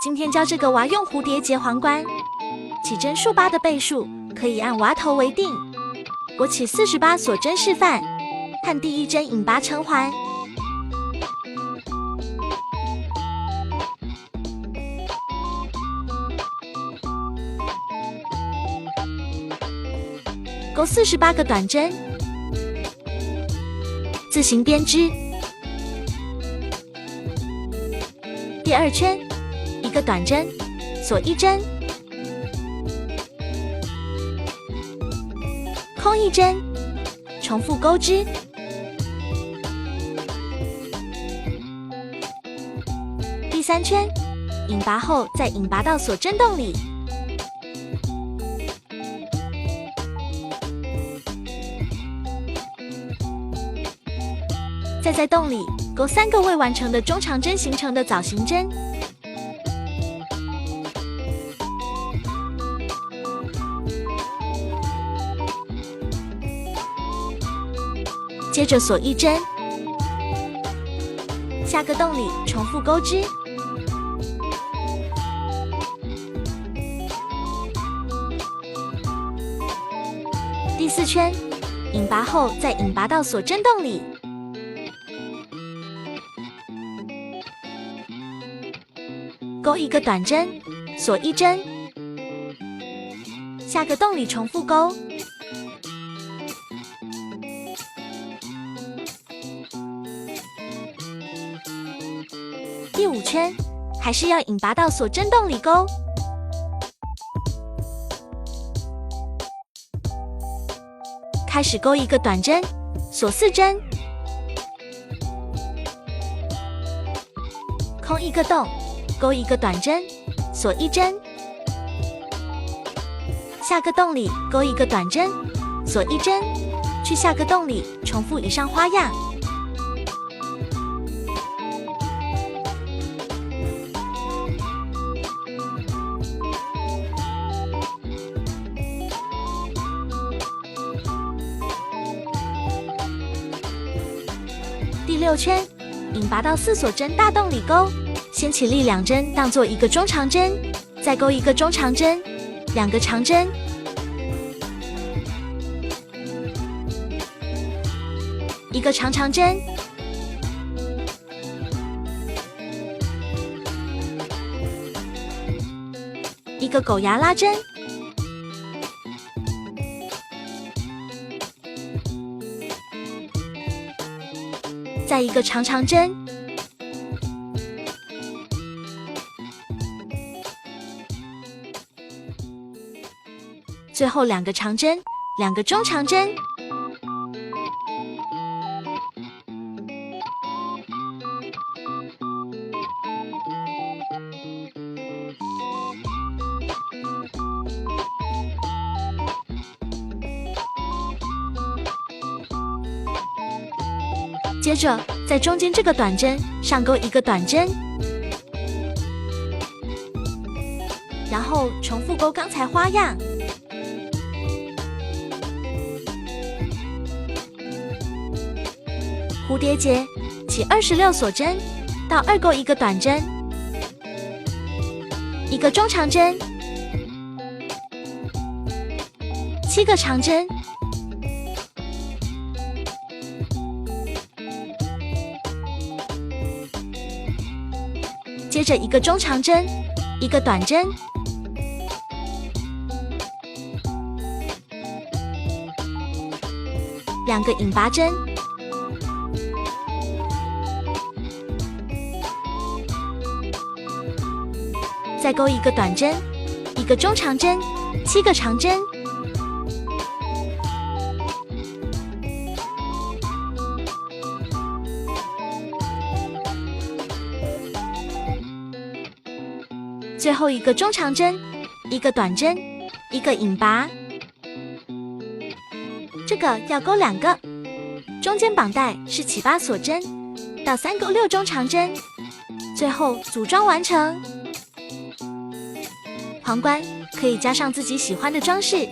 今天教这个娃用蝴蝶结皇冠，起针数8的倍数可以按娃头为定。我起48锁针示范，和第一针引拔成环。钩48个短针，自行编织。第二圈1个短针，锁1针，空1针，重复钩织。第3圈引拔后再引拔到锁针洞里。再在洞里钩3个未完成的中长针形成的枣形针，接着锁1针，下个洞里重复钩织。第4圈引拔后再引拔到锁针洞里。钩1个短针，锁1针，下个洞里重复钩。第5圈还是要引拔到锁针洞里钩。开始钩1个短针，锁4针，空1个洞，钩1个短针，锁1针，下个洞里钩1个短针，锁1针，去下个洞里重复以上花样。第6圈引拔到4锁针大洞里钩。先起立2针当做1个中长针，再钩1个中长针，2个长针，一个长针，1个狗牙拉针，再1个长针。最后2个长针，2个中长针。接着在中间这个短针上钩1个短针，然后重复钩刚才花样。蝴蝶结起26锁针，到2钩1个短针，1个中长针，7个长针，接着1个中长针，1个短针，2个引拔针，再钩1个短针，1个中长针，7个长针，最后1个中长针，1个短针，1个引拔。这个要钩2个，中间绑带是起8锁针，到3钩6中长针，最后组装完成。皇冠可以加上自己喜欢的装饰，